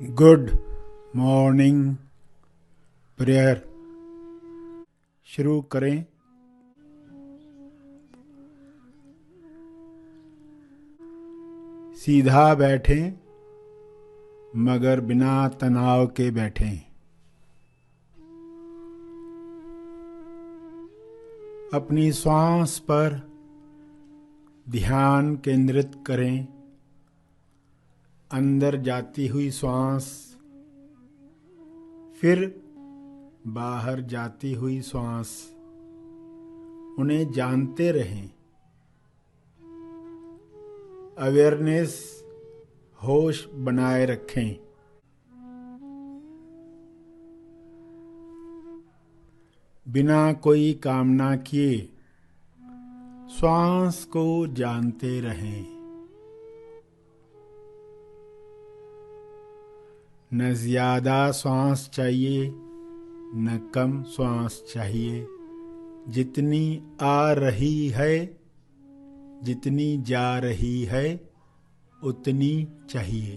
Good morning prayer शुरू करें। सीधा बैठें मगर बिना तनाव के बैठें। अपनी श्वास पर ध्यान केंद्रित करें। अंदर जाती हुई श्वास, फिर बाहर जाती हुई श्वास, उन्हें जानते रहें। अवेयरनेस, होश बनाए रखें। बिना कोई कामना किए श्वास को जानते रहें। न ज्यादा श्वास चाहिए न कम श्वास चाहिए। जितनी आ रही है, जितनी जा रही है, उतनी चाहिए।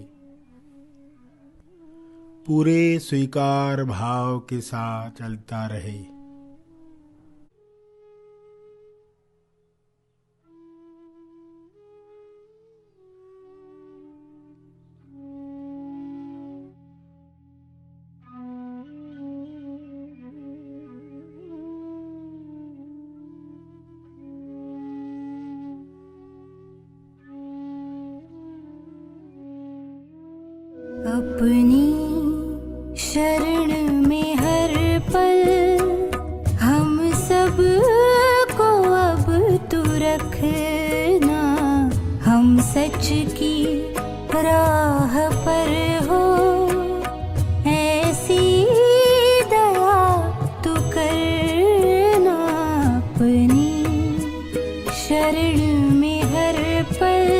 पूरे स्वीकार भाव के साथ चलता रहे। अपनी शरण में हर पल हम सब को अब तू रखना। हम सच की राह पर हो, ऐसी दया तू करना। अपनी शरण में हर पल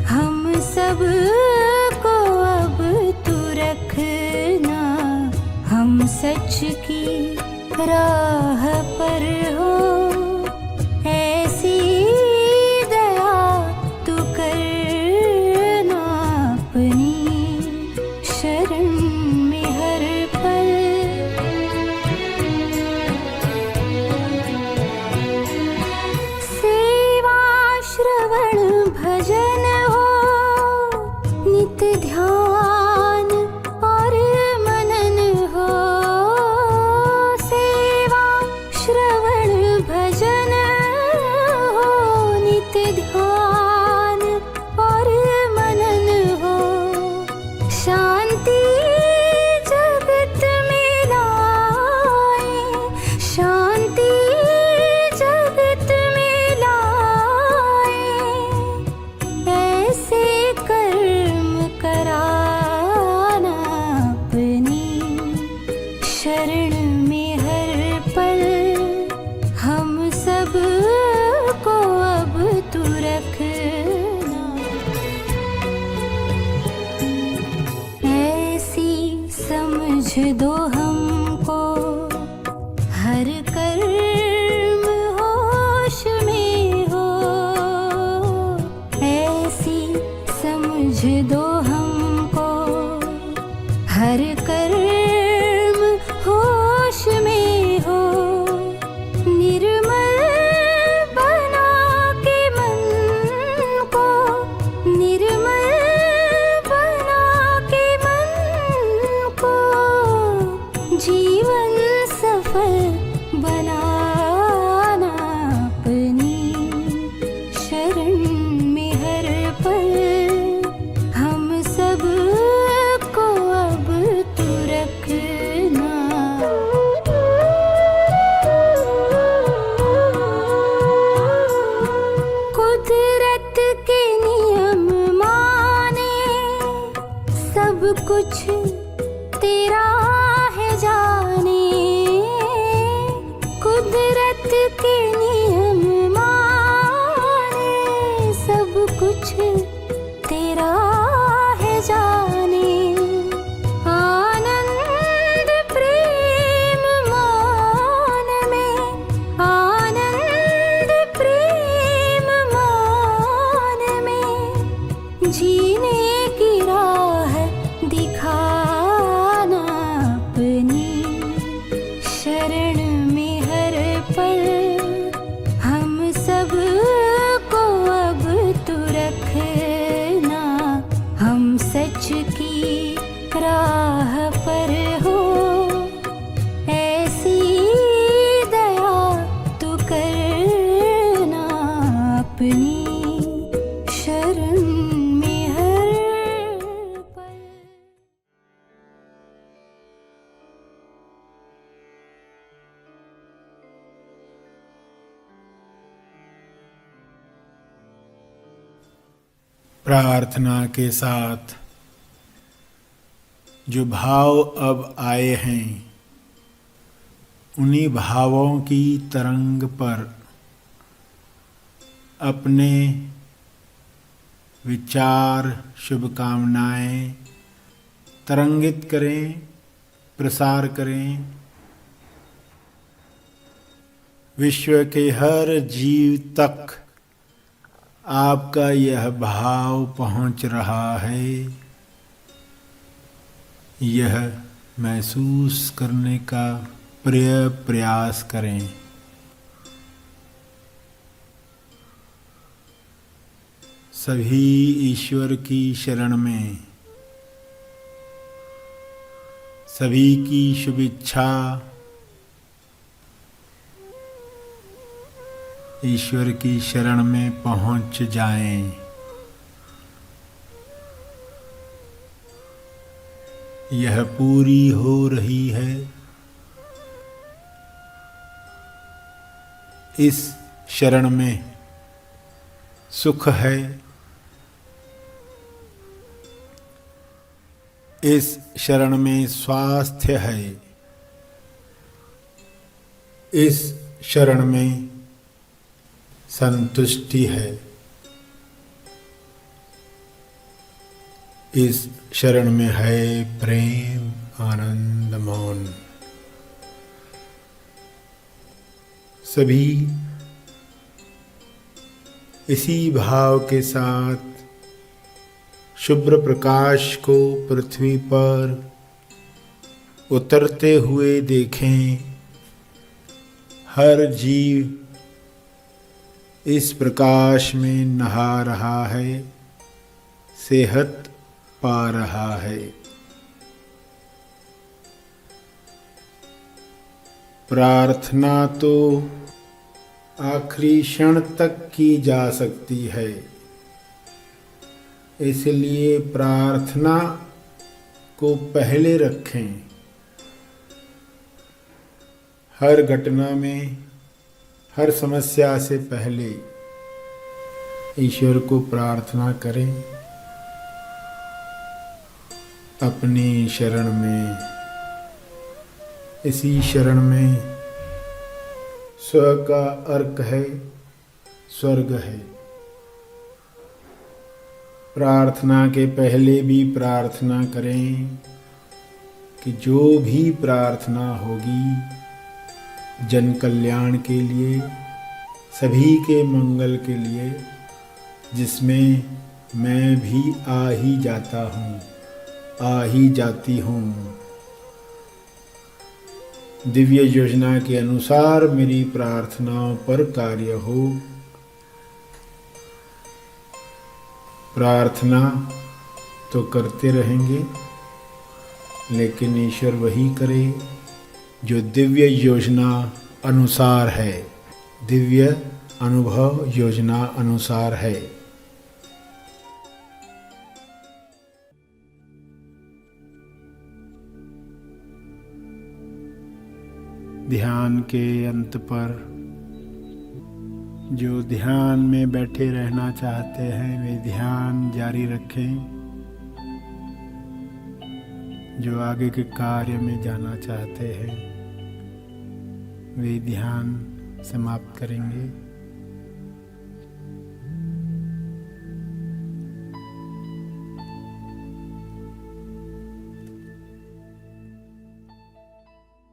हम सब सच की राह पर हो, ऐसी दया तू करना। अपनी शरण में हर पल सेवा श्रवण भजन हो, नित ध्यान और मनन हो। भजन हो, नित ध्यान और मनन हो। शांति जगत में लाए, शांति जगत में लाए। ऐसे कर्म कराना। अपनी शरण में हर पल हम सब को अब तू रखना। ऐसी समझ दो हमको, हर कर्म होश में हो। ऐसी समझ दो हमको, हर कर्म होश में हो। जीवन सफल बनाना। अपनी शरण में हर पल हम सब को अब तू रखना। कुदरत के नियम माने, सब कुछ तेरा जाने। कुदरत के नियम माने, सब कुछ तेरा है जाने। आनंद प्रेम मान में, आनंद प्रेम मान में जीने की राह दिखा। सच की राह पर हो, ऐसी दया तू करना अपनी शरण में हर पल। प्रार्थना के साथ जो भाव अब आए हैं, उन्हीं भावों की तरंग पर अपने विचार, शुभकामनाएं तरंगित करें, प्रसार करें। विश्व के हर जीव तक आपका यह भाव पहुंच रहा है, यह महसूस करने का प्रयास करें। सभी ईश्वर की शरण में, सभी की शुभेच्छा ईश्वर की शरण में पहुंच जाएं। यह पूरी हो रही है। इस शरण में सुख है, इस शरण में स्वास्थ्य है, इस शरण में संतुष्टि है, इस शरण में है प्रेम, आनंद, मौन। सभी इसी भाव के साथ शुभ्र प्रकाश को पृथ्वी पर उतरते हुए देखें। हर जीव इस प्रकाश में नहा रहा है, सेहत पा रहा है। प्रार्थना तो आखिरी क्षण तक की जा सकती है, इसलिए प्रार्थना को पहले रखें। हर घटना में, हर समस्या से पहले ईश्वर को प्रार्थना करें। अपनी शरण में, इसी शरण में स्व का अर्क है, स्वर्ग है। प्रार्थना के पहले भी प्रार्थना करें कि जो भी प्रार्थना होगी जन कल्याण के लिए, सभी के मंगल के लिए, जिसमें मैं भी आ ही जाता हूँ, आ ही जाती हूँ। दिव्य योजना के अनुसार मेरी प्रार्थनाओं पर कार्य हो। प्रार्थना तो करते रहेंगे, लेकिन ईश्वर वही करे जो दिव्य योजना अनुसार है, दिव्य अनुभव योजना अनुसार है। ध्यान के अंत पर जो ध्यान में बैठे रहना चाहते हैं वे ध्यान जारी रखें। जो आगे के कार्य में जाना चाहते हैं वे ध्यान समाप्त करेंगे।